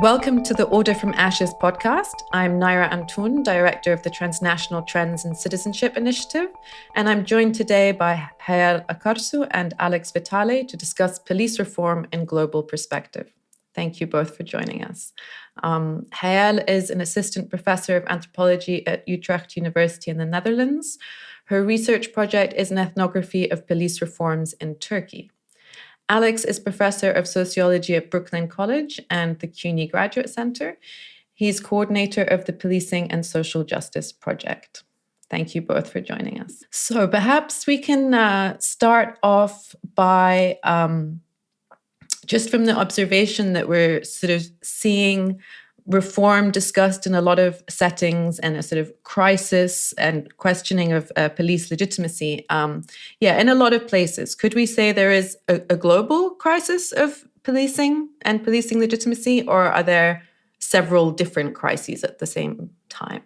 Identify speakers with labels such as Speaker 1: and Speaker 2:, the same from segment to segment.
Speaker 1: Welcome to the Order from Ashes podcast. I'm Naira Antoun, director of the Transnational Trends and Citizenship initiative, and I'm joined today by Hayal Akarsu and Alex Vitale to discuss police reform in global perspective. Thank you both for joining us. Hayal is an assistant professor of anthropology at Utrecht University in the Netherlands. Her research project is an ethnography of police reforms in Turkey. Alex is professor of sociology at Brooklyn College and the CUNY Graduate Center. He's coordinator of the Policing and Social Justice Project. Thank you both for joining us. So perhaps we can start off by just from the observation that we're sort of seeing reform discussed in a lot of settings and a sort of crisis and questioning of police legitimacy. In a lot of places. Could we say there is a global crisis of policing and policing legitimacy, or are there several different crises at the same time?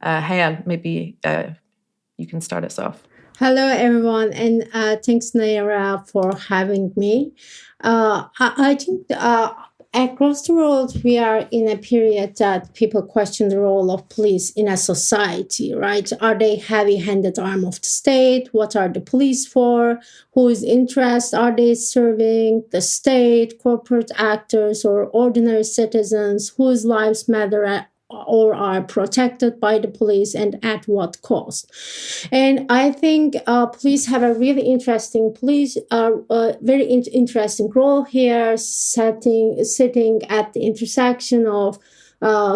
Speaker 1: Hayal, maybe you can start us off.
Speaker 2: Hello, everyone, and thanks, Naira, for having me. I think across the world, we are in a period that people question the role of police in a society, right? Are they heavy-handed arm of the state? What are the police for? Whose interest are they serving? The state, corporate actors, or ordinary citizens whose lives matter or are protected by the police, and at what cost? And I think police have a really interesting interesting role here, sitting at the intersection of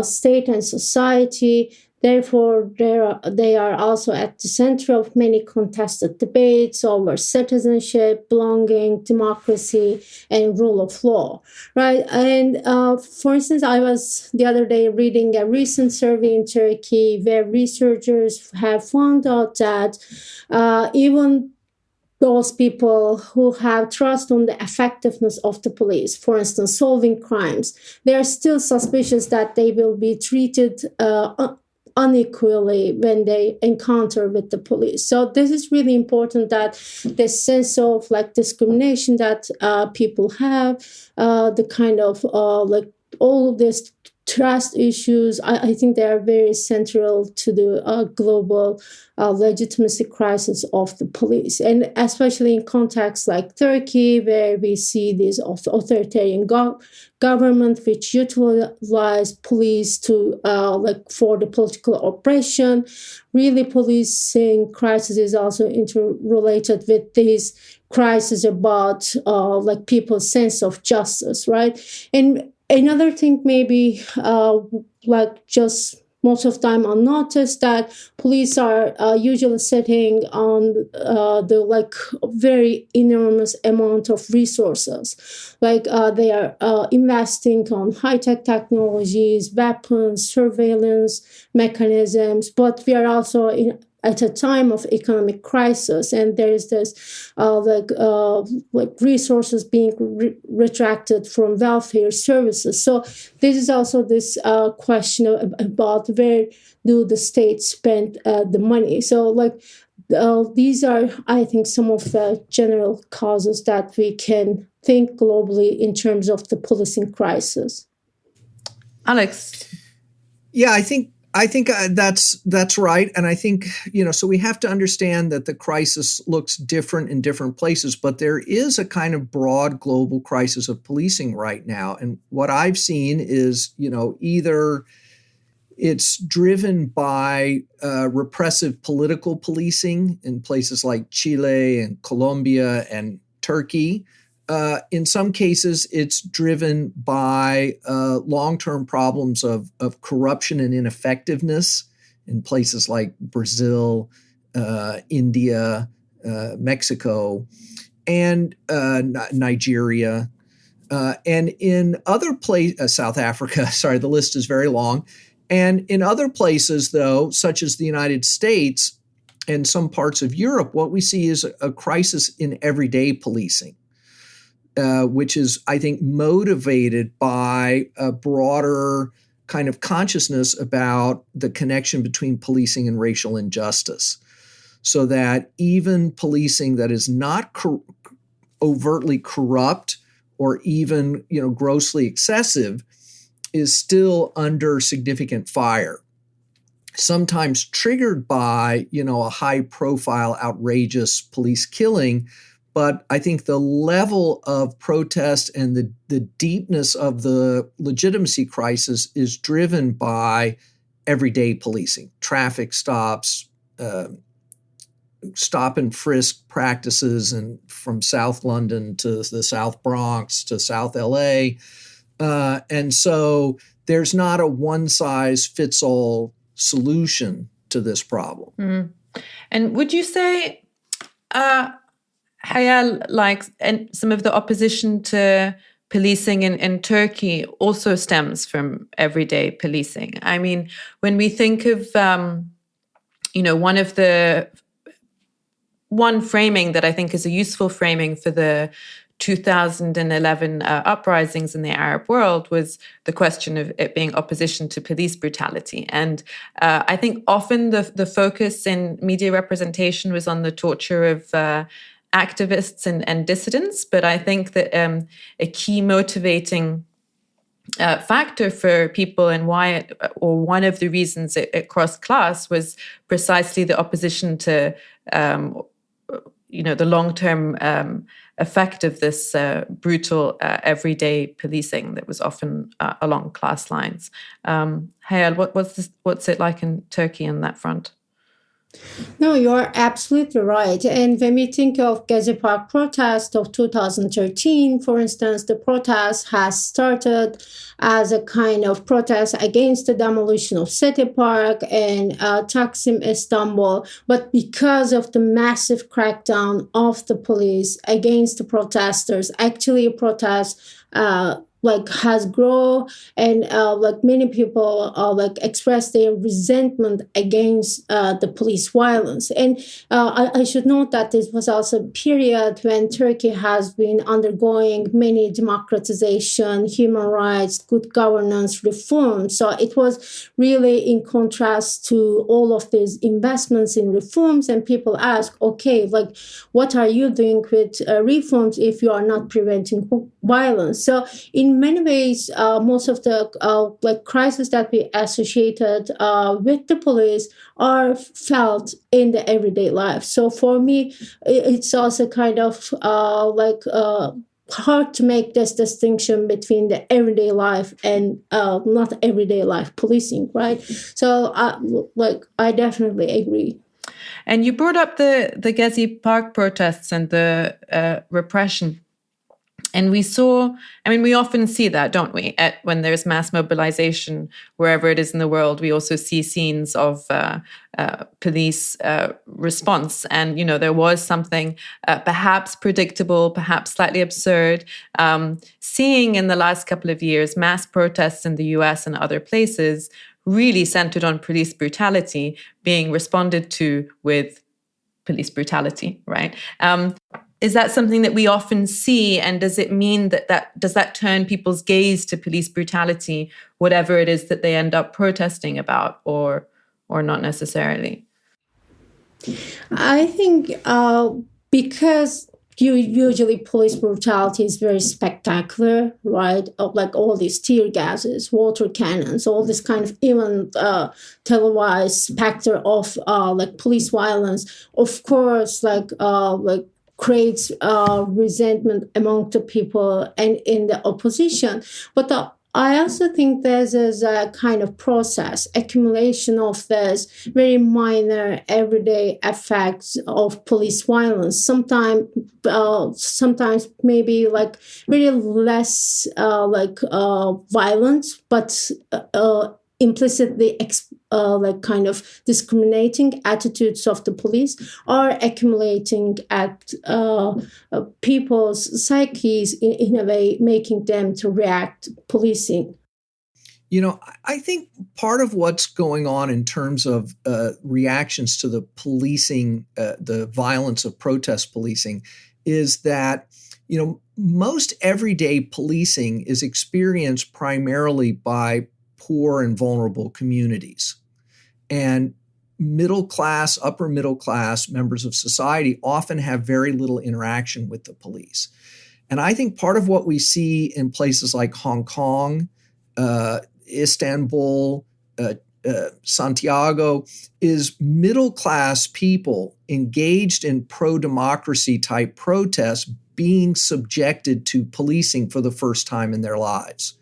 Speaker 2: state and society. Therefore, they are also at the center of many contested debates over citizenship, belonging, democracy, and rule of law, right? And for instance, I was the other day reading a recent survey in Turkey where researchers have found out that even those people who have trust on the effectiveness of the police, for instance, solving crimes, they are still suspicious that they will be treated unequally when they encounter with the police. So this is really important, that the sense of discrimination that people have, the kind of all of this trust issues, I think they are very central to the global legitimacy crisis of the police. And especially in contexts like Turkey, where we see this authoritarian government which utilize police to for the political oppression. Really, policing crisis is also interrelated with this crisis about people's sense of justice, right? And another thing, maybe just most of the time unnoticed, that police are usually sitting on the very enormous amount of resources. They are investing on high-tech technologies, weapons, surveillance mechanisms, but we are also at a time of economic crisis, and there is this resources being retracted from welfare services. So this is also this question about where do the states spend the money. So these are, I think, some of the general causes that we can think globally in terms of the policing crisis.
Speaker 1: Alex?
Speaker 3: Yeah, I think that's right. And I think, so we have to understand that the crisis looks different in different places, but there is a kind of broad global crisis of policing right now. And what I've seen is, either it's driven by repressive political policing in places like Chile and Colombia and Turkey. In some cases, it's driven by long-term problems of corruption and ineffectiveness in places like Brazil, India, Mexico, and Nigeria. And in other places, South Africa, sorry, the list is very long. And in other places, though, such as the United States and some parts of Europe, what we see is a crisis in everyday policing. Which is, I think, motivated by a broader kind of consciousness about the connection between policing and racial injustice. So that even policing that is not overtly corrupt or even, grossly excessive is still under significant fire, sometimes triggered by, a high-profile, outrageous police killing. But I think the level of protest and the deepness of the legitimacy crisis is driven by everyday policing, traffic stops, stop and frisk practices, and from South London to the South Bronx to South LA. And so there's not a one-size-fits-all solution to this problem.
Speaker 1: Mm. And would you say, Hayal, and some of the opposition to policing in Turkey also stems from everyday policing? I mean, when we think of, one framing that I think is a useful framing for the 2011 uprisings in the Arab world was the question of it being opposition to police brutality. And I think often the focus in media representation was on the torture of activists and dissidents. But I think that a key motivating factor for people and why, or one of the reasons it crossed class, was precisely the opposition to the long-term effect of this brutal everyday policing that was often along class lines. Hayal, what's it like in Turkey on that front?
Speaker 2: No, you're absolutely right. And when we think of Gezi Park protest of 2013, for instance, the protest has started as a kind of protest against the demolition of City Park and Taksim, Istanbul. But because of the massive crackdown of the police against the protesters, actually a protest has grown, and many people express their resentment against the police violence. And I should note that this was also a period when Turkey has been undergoing many democratization, human rights, good governance reforms. So it was really in contrast to all of these investments in reforms. And people ask, okay, what are you doing with reforms if you are not preventing violence? So in many ways, most of the crises that we associated with the police are felt in the everyday life. So for me, it's also kind of hard to make this distinction between the everyday life and not everyday life policing, right? So I definitely agree.
Speaker 1: And you brought up the Gezi Park protests and the repression. And we often see that, don't we? When there's mass mobilization, wherever it is in the world, we also see scenes of police response. And, there was something perhaps predictable, perhaps slightly absurd, seeing in the last couple of years mass protests in the US and other places really centered on police brutality being responded to with police brutality, right? Is that something that we often see, and does it mean does that turn people's gaze to police brutality, whatever it is that they end up protesting about, or not necessarily?
Speaker 2: I think because usually police brutality is very spectacular, right? All these tear gases, water cannons, all this kind of even televised specter of police violence. Of course, creates resentment among the people and in the opposition. But I also think there's a kind of process, accumulation of this very minor everyday effects of police violence. Sometimes maybe very less violence, but implicitly kind of discriminating attitudes of the police are accumulating at people's psyches in a way, making them to react policing.
Speaker 3: I think part of what's going on in terms of reactions to the policing, the violence of protest policing, is that, most everyday policing is experienced primarily by poor and vulnerable communities. And middle class, upper middle class members of society often have very little interaction with the police. And I think part of what we see in places like Hong Kong Istanbul, Santiago, is middle-class people engaged in pro-democracy type protests being subjected to policing for the first time in their lives.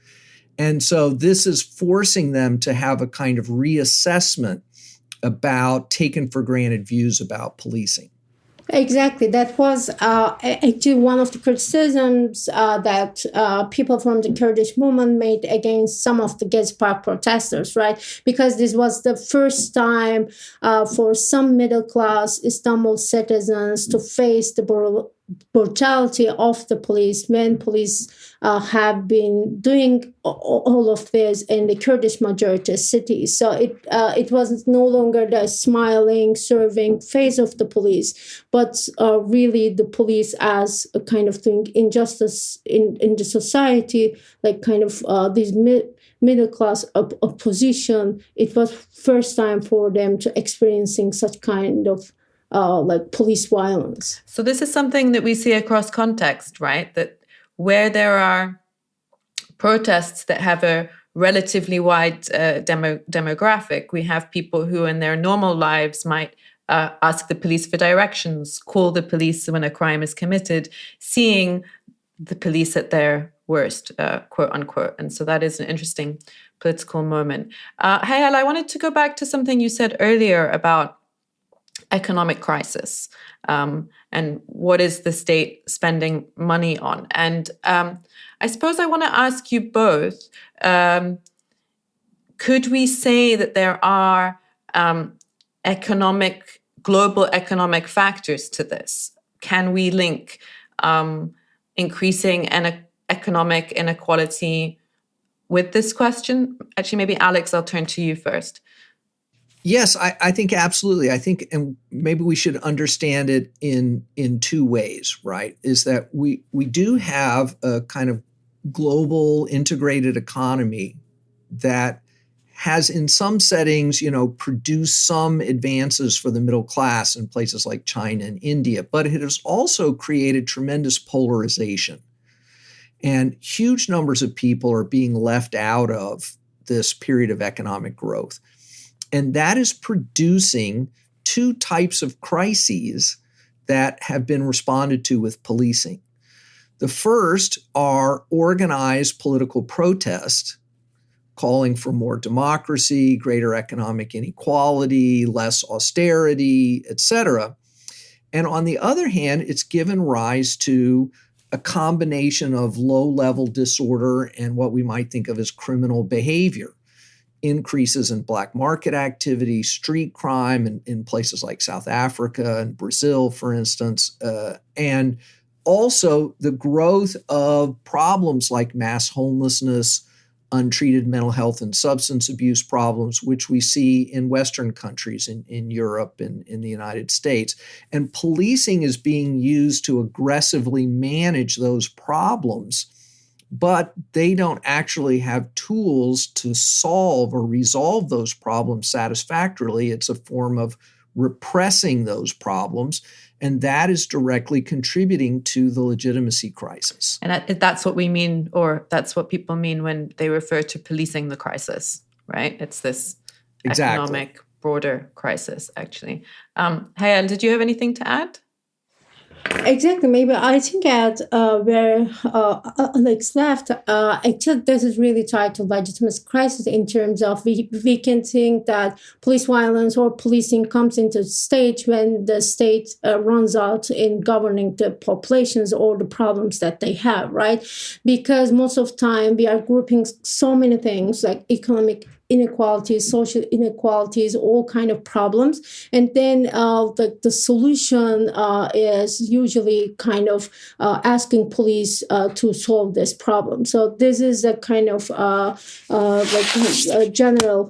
Speaker 3: And so this is forcing them to have a kind of reassessment about taken for granted views about policing.
Speaker 2: Exactly. That was actually one of the criticisms that people from the Kurdish movement made against some of the Gezi Park protesters, right? Because this was the first time for some middle-class Istanbul citizens to face the brutality of the police when police have been doing all of this in the Kurdish majority cities. So it was no longer the smiling, serving face of the police, but really the police as a kind of thing, injustice in the society, like kind of these middle class opposition. It was first time for them to experiencing such kind of like police violence.
Speaker 1: So this is something that we see across context, right? That where there are protests that have a relatively wide demographic, we have people who in their normal lives might ask the police for directions, call the police when a crime is committed, seeing the police at their worst, quote unquote. And so that is an interesting political moment. Hayal, I wanted to go back to something you said earlier about economic crisis and what is the state spending money on. And I suppose I want to ask you both, could we say that there are global economic factors to this? Can we link increasing economic inequality with this question? Actually, maybe Alex, I'll turn to you first.
Speaker 3: Yes, I think absolutely. I think, and maybe we should understand it in two ways, right? Is that we do have a kind of global integrated economy that has in some settings, produced some advances for the middle class in places like China and India, but it has also created tremendous polarization. And huge numbers of people are being left out of this period of economic growth. And that is producing two types of crises that have been responded to with policing. The first are organized political protest, calling for more democracy, greater economic inequality, less austerity, etc. And on the other hand, it's given rise to a combination of low-level disorder and what we might think of as criminal behavior. Increases in black market activity, street crime in places like South Africa and Brazil, for instance, and also the growth of problems like mass homelessness, untreated mental health and substance abuse problems, which we see in Western countries, in Europe and in the United States. And policing is being used to aggressively manage those problems, but they don't actually have tools to solve or resolve those problems satisfactorily. It's a form of repressing those problems, and that is directly contributing to the legitimacy crisis.
Speaker 1: And that's what we mean, or that's what people mean when they refer to policing the crisis, right? It's this economic, broader crisis, actually. Hayal, did you have anything to add?
Speaker 2: Exactly. Maybe I think at where Alex left, actually this is really tied to legitimacy crisis in terms of we can think that police violence or policing comes into stage when the state runs out in governing the populations or the problems that they have, right? Because most of the time we are grouping so many things like economic inequalities, social inequalities, all kind of problems. And then the solution is usually kind of asking police to solve this problem. So this is a kind of like a general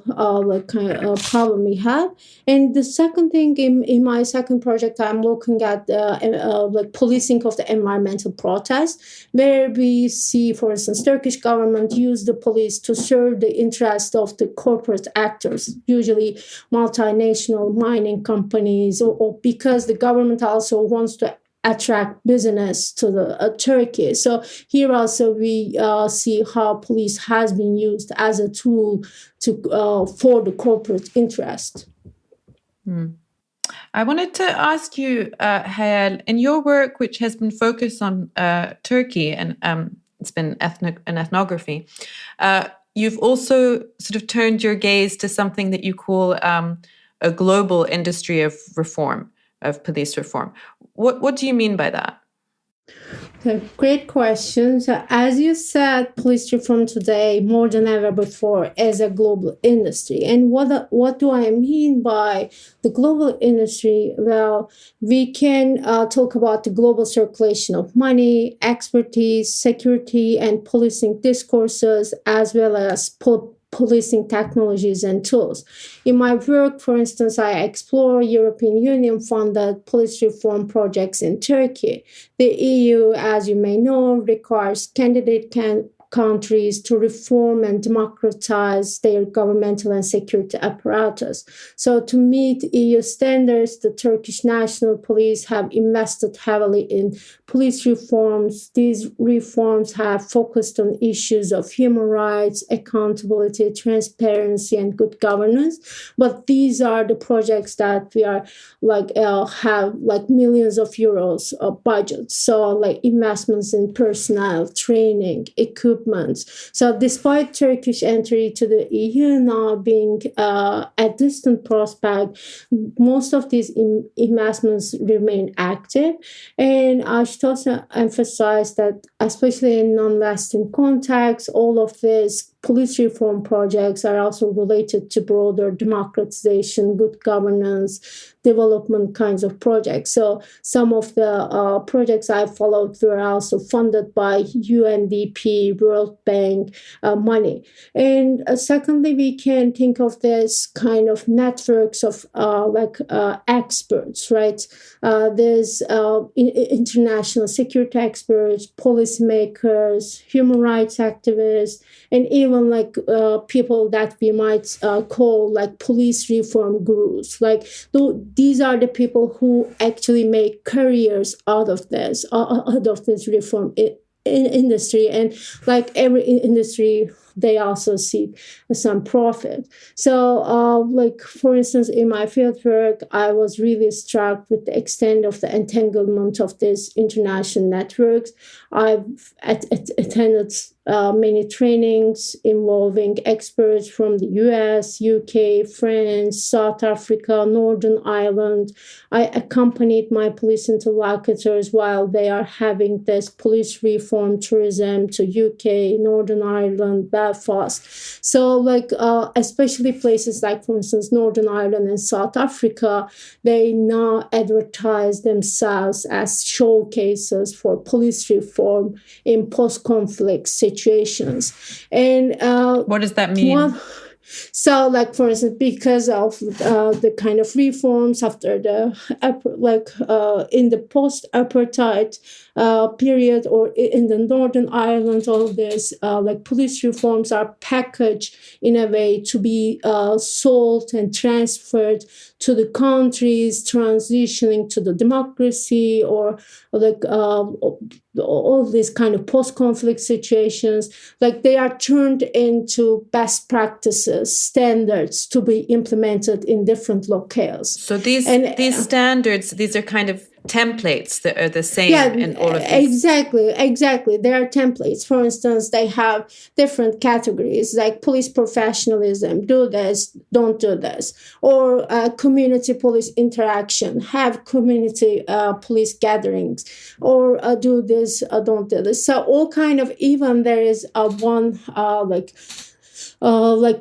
Speaker 2: problem we have. And the second thing in my second project, I'm looking at like policing of the environmental protests, where we see, for instance, Turkish government use the police to serve the interest of the corporate actors, usually multinational mining companies, or because the government also wants to attract business to the Turkey. So here also we see how police has been used as a tool to for the corporate interest.
Speaker 1: I wanted to ask you, Hayal, in your work, which has been focused on Turkey and it's been an ethnography, you've also sort of turned your gaze to something that you call a global industry of reform, of police reform. What do you mean by that?
Speaker 2: Okay, great question. So as you said, police reform today, more than ever before, is a global industry. And what do I mean by the global industry? Well, we can talk about the global circulation of money, expertise, security, and policing discourses, as well as policing technologies and tools. In my work, for instance, I explore European Union-funded police reform projects in Turkey. The EU, as you may know, requires candidate countries to reform and democratize their governmental and security apparatus. So to meet EU standards, the Turkish National Police have invested heavily in police reforms. These reforms have focused on issues of human rights, accountability, transparency, and good governance. But these are the projects that we are have millions of euros of budgets. So like investments in personnel, training, equipment. So despite Turkish entry to the EU now being a distant prospect, most of these investments remain active. And I should also emphasize that, especially in non-Western contexts, all of these police reform projects are also related to broader democratization, good governance, development kinds of projects. So some of the projects I followed were also funded by UNDP, World Bank money. And secondly, we can think of this kind of networks of experts, right? There's international security experts, policymakers, human rights activists, and even people that we might call police reform gurus. These are the people who actually make careers out of this reform industry. And like every industry, they also seek some profit. So, for instance, in my fieldwork, I was really struck with the extent of the entanglement of these international networks. I've attended many trainings involving experts from the US, UK, France, South Africa, Northern Ireland. I accompanied my police interlocutors while they are having this police reform tourism to UK, Northern Ireland, Belfast. So especially places like, for instance, Northern Ireland and South Africa, they now advertise themselves as showcases for police reform in post-conflict situations. And
Speaker 1: what does that mean?
Speaker 2: So, for instance, because of the kind of reforms after the in the post-apartheid period, or in the Northern Ireland, all of this police reforms are packaged in a way to be sold and transferred to the countries transitioning to the democracy, or all these kind of post-conflict situations. They are turned into best practices, standards to be implemented in different locales.
Speaker 1: So these standards, these are kind of templates that are the same in all of these.
Speaker 2: Exactly. There are templates. For instance, they have different categories like police professionalism, do this, don't do this, or community police interaction, have community police gatherings, or do this, don't do this. So all kind of, even there is one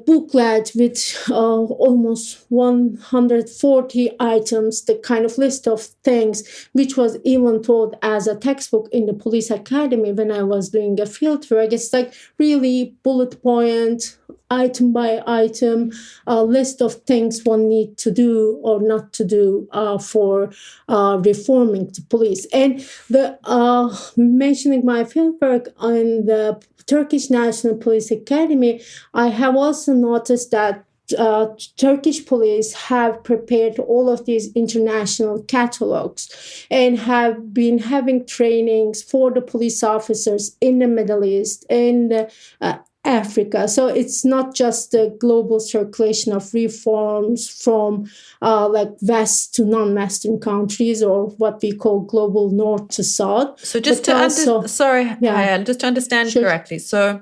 Speaker 2: booklet with almost 140 items, the kind of list of things, which was even taught as a textbook in the police academy when I was doing a field work. It's really bullet point, item by item, list of things one need to do or not to do for reforming the police. And the mentioning my fieldwork on the Turkish National Police Academy, I have also noticed that Turkish police have prepared all of these international catalogs and have been having trainings for the police officers in the Middle East and Africa. So it's not just the global circulation of reforms from like West to non-Western countries, or what we call global North to South.
Speaker 1: So just to Hayal, just to understand correctly. So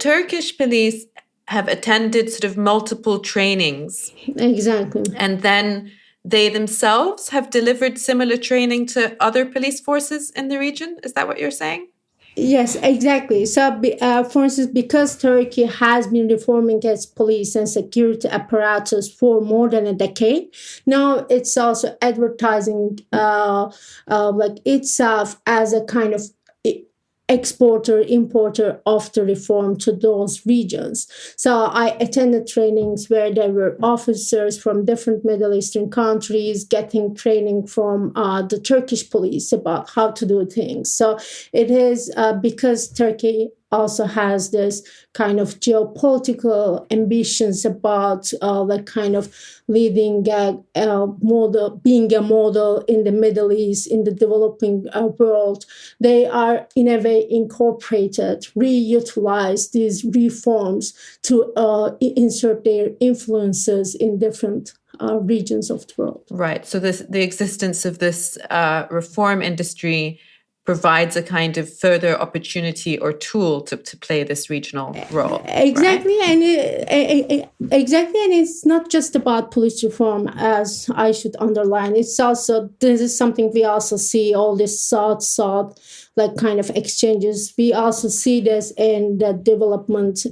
Speaker 1: Turkish police have attended sort of multiple trainings.
Speaker 2: Exactly.
Speaker 1: And then they themselves have delivered similar training to other police forces in the region. Is that what you're saying?
Speaker 2: Yes, exactly. So, for instance, because Turkey has been reforming its police and security apparatus for more than a decade, now it's also advertising like itself as a kind of exporter, importer of the reform to those regions. So I attended trainings where there were officers from different Middle Eastern countries getting training from the Turkish police about how to do things. So it is because Turkey also has this kind of geopolitical ambitions about like kind of leading model, being a model in the Middle East, in the developing world. They are in a way incorporated, reutilize these reforms to insert their influences in different regions of the world.
Speaker 1: Right. So the existence of this reform industry provides a kind of further opportunity or tool to play this regional role.
Speaker 2: Exactly,
Speaker 1: right?
Speaker 2: And exactly, and it's not just about police reform, as I should underline. It's also, this is something we also see, all this South like kind of exchanges. We also see this in the development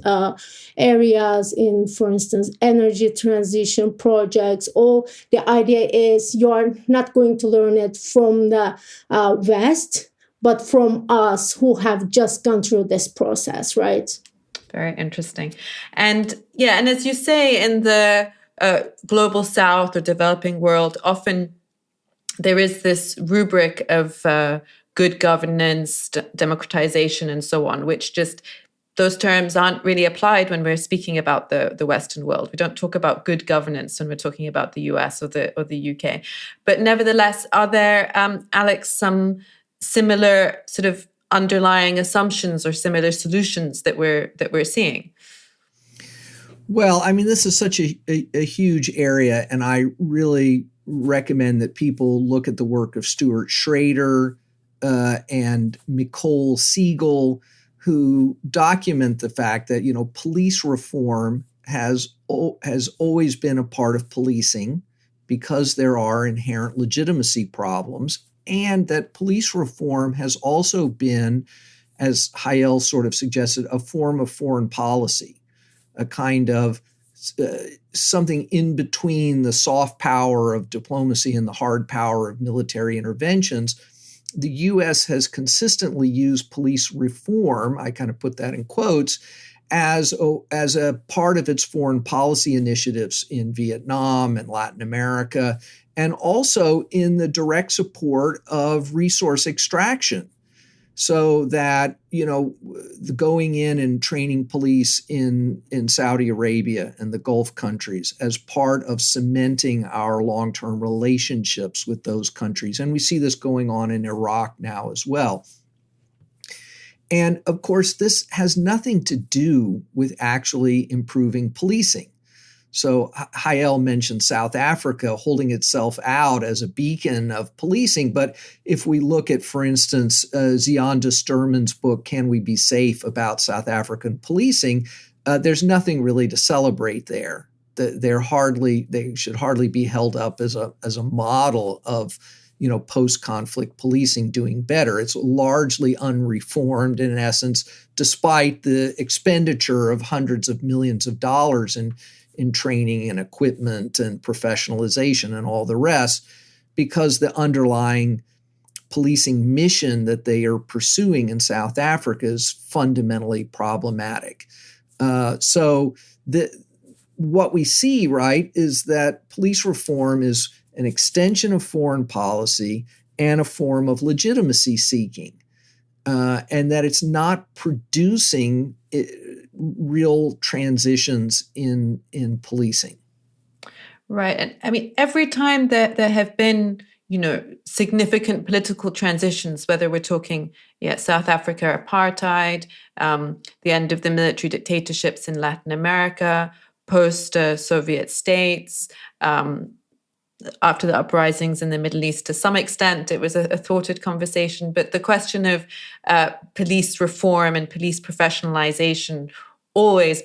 Speaker 2: areas, in, for instance, energy transition projects. Or the idea is you are not going to learn it from the West, but from us who have just gone through this process, right?
Speaker 1: Very interesting. And as you say, in the global South or developing world, often there is this rubric of good governance, democratization, and so on, which just, those terms aren't really applied when we're speaking about the Western world. We don't talk about good governance when we're talking about the US or the UK. But nevertheless, are there, Alex, some similar sort of underlying assumptions or similar solutions that we're seeing?
Speaker 3: Well, I mean, this is such a huge area, and I really recommend that people look at the work of Stuart Schrader and Nicole Siegel, who document the fact that, police reform has always been a part of policing because there are inherent legitimacy problems, and that police reform has also been, as Hayal sort of suggested, a form of foreign policy, a kind of something in between the soft power of diplomacy and the hard power of military interventions. The U.S. has consistently used police reform, I kind of put that in quotes, as a part of its foreign policy initiatives in Vietnam and Latin America, and also in the direct support of resource extraction. So that, the going in and training police in Saudi Arabia and the Gulf countries as part of cementing our long-term relationships with those countries. And we see this going on in Iraq now as well. And of course, this has nothing to do with actually improving policing. So Hayal mentioned South Africa holding itself out as a beacon of policing. But if we look at, for instance, Zianda Sturman's book, Can We Be Safe, about South African policing, there's nothing really to celebrate there. They should hardly be held up as a model of, post-conflict policing doing better. It's largely unreformed in essence, despite the expenditure of hundreds of millions of dollars in training and equipment and professionalization and all the rest, because the underlying policing mission that they are pursuing in South Africa is fundamentally problematic. So what we see, right, is that police reform is an extension of foreign policy and a form of legitimacy seeking, and that it's not producing real transitions in policing.
Speaker 1: Right. And I mean, every time that there have been, significant political transitions, whether we're talking, South Africa apartheid, the end of the military dictatorships in Latin America, post-Soviet states, after the uprisings in the Middle East, to some extent, it was a thwarted conversation. But the question of police reform and police professionalization always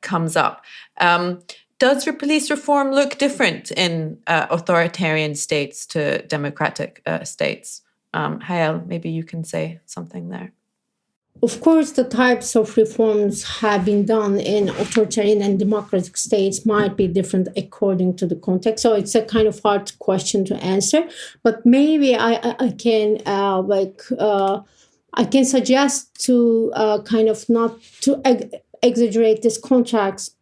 Speaker 1: comes up. Does police reform look different in authoritarian states to democratic states? Hayal, maybe you can say something there.
Speaker 2: Of course, the types of reforms have been done in authoritarian and democratic states might be different according to the context. So it's a kind of hard question to answer. But maybe I can suggest to kind of not to exaggerate this contrast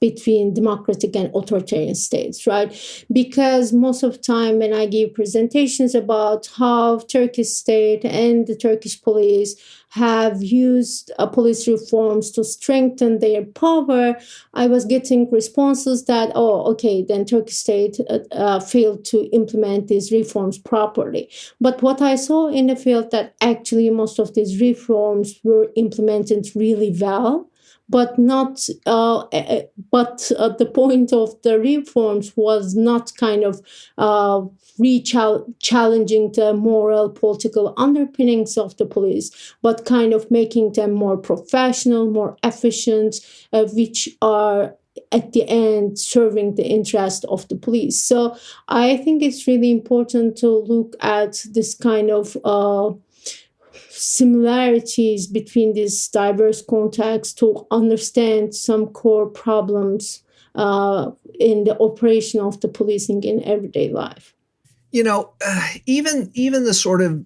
Speaker 2: between democratic and authoritarian states, right? Because most of the time when I give presentations about how Turkish state and the Turkish police have used police reforms to strengthen their power, I was getting responses that, then Turkish state failed to implement these reforms properly. But what I saw in the field that actually most of these reforms were implemented really well. But the point of the reforms was not kind of challenging the moral, political underpinnings of the police, but kind of making them more professional, more efficient, which are at the end serving the interest of the police. So I think it's really important to look at this kind of similarities between these diverse contexts to understand some core problems in the operation of the policing in everyday life.
Speaker 3: Even the sort of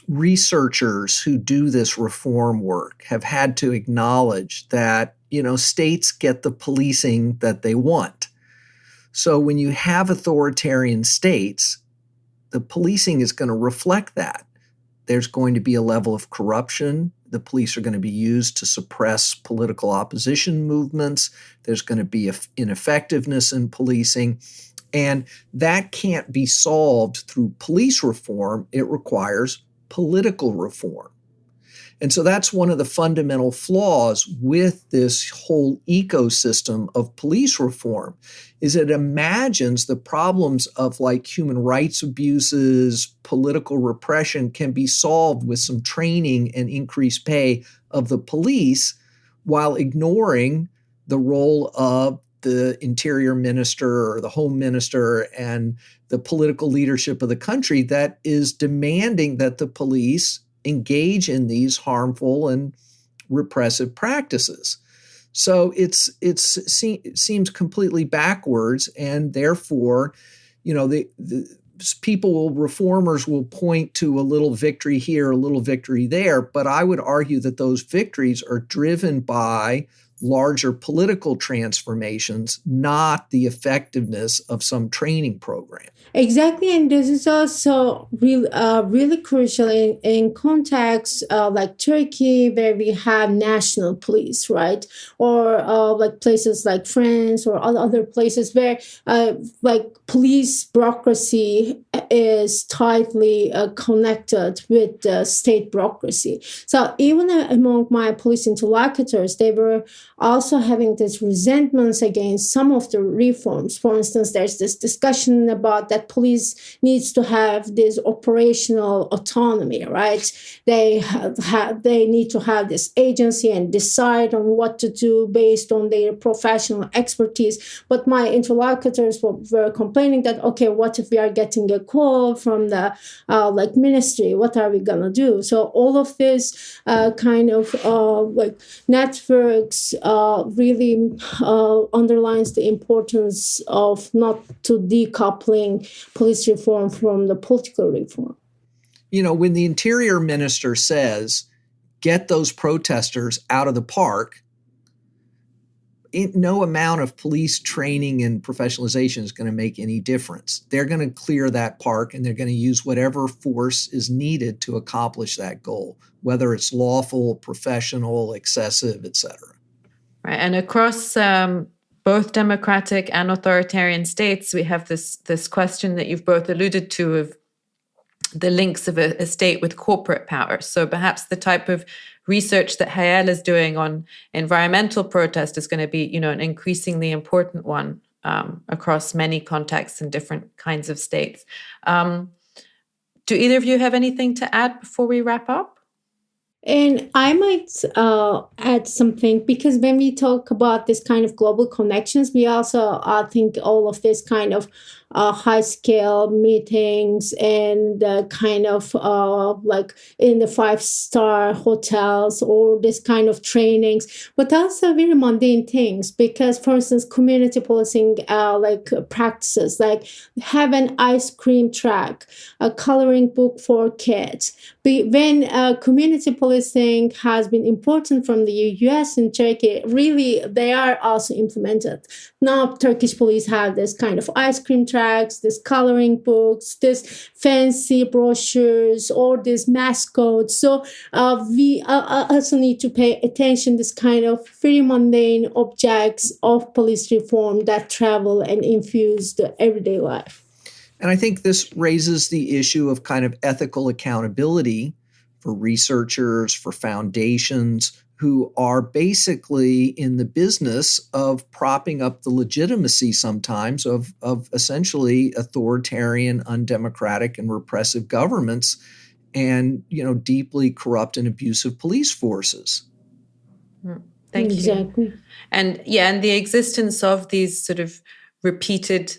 Speaker 3: researchers who do this reform work have had to acknowledge that, states get the policing that they want. So when you have authoritarian states, the policing is going to reflect that. There's going to be a level of corruption. The police are going to be used to suppress political opposition movements. There's going to be ineffectiveness in policing. And that can't be solved through police reform. It requires political reform. And so that's one of the fundamental flaws with this whole ecosystem of police reform, is it imagines the problems of human rights abuses, political repression can be solved with some training and increased pay of the police, while ignoring the role of the interior minister or the home minister and the political leadership of the country that is demanding that the police engage in these harmful and repressive practices. So it seems completely backwards, and therefore, reformers will point to a little victory here, a little victory there, but I would argue that those victories are driven by larger political transformations, not the effectiveness of some training program.
Speaker 2: Exactly, and this is also really crucial in contexts like Turkey, where we have national police, right? Or places like France or other places where police bureaucracy is tightly connected with the state bureaucracy. So even among my police interlocutors, they were also having this resentments against some of the reforms. For instance, there's this discussion about that police needs to have this operational autonomy, right? They need to have this agency and decide on what to do based on their professional expertise. But my interlocutors were complaining that, okay, what if we are getting a call from the ministry? What are we gonna do? So all of this networks really underlines the importance of not to decoupling police reform from the political reform.
Speaker 3: When the interior minister says, get those protesters out of the park, no amount of police training and professionalization is going to make any difference. They're going to clear that park, and they're going to use whatever force is needed to accomplish that goal, whether it's lawful, professional, excessive, etc.
Speaker 1: Right. And across both democratic and authoritarian states, we have this question that you've both alluded to of the links of a state with corporate power. So perhaps the type of research that Hayal is doing on environmental protest is going to be, an increasingly important one across many contexts and different kinds of states. Do either of you have anything to add before we wrap up?
Speaker 2: And I might add something, because when we talk about this kind of global connections, we also think all of this kind of high-scale meetings and kind of like in the 5-star hotels or this kind of trainings, but also very mundane things. Because, for instance, community policing like practices, like have an ice cream track, a coloring book for kids. When community policing has been important from the US and Turkey, really they are also implemented. Now Turkish police have this kind of ice cream tracks, this coloring books, this fancy brochures, or this mascots. So we also need to pay attention to this kind of very mundane objects of police reform that travel and infuse the everyday life.
Speaker 3: And I think this raises the issue of kind of ethical accountability for researchers, for foundations who are basically in the business of propping up the legitimacy sometimes of essentially authoritarian, undemocratic, and repressive governments and, deeply corrupt and abusive police forces.
Speaker 1: Thank you.
Speaker 2: Exactly.
Speaker 1: And the existence of these sort of repeated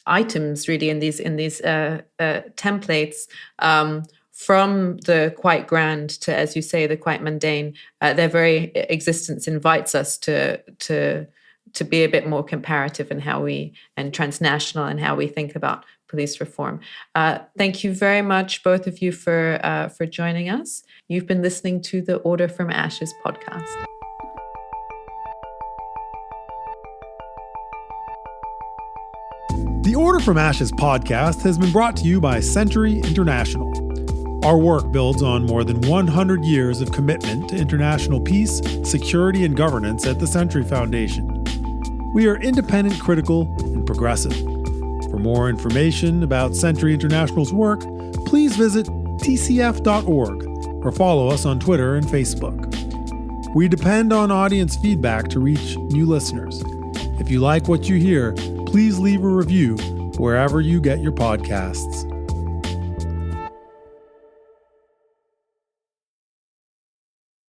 Speaker 1: items really in these templates from the quite grand to, as you say, the quite mundane, their very existence invites us to be a bit more comparative in how and transnational in how we think about police reform. Thank you very much, both of you, for joining us. You've been listening to the Order from Ashes podcast.
Speaker 4: The Order from Ashes podcast has been brought to you by Century International. Our work builds on more than 100 years of commitment to international peace, security, and governance at the Century Foundation. We are independent, critical, and progressive. For more information about Century International's work, please visit tcf.org or follow us on Twitter and Facebook. We depend on audience feedback to reach new listeners. If you like what you hear, please leave a review wherever you get your podcasts.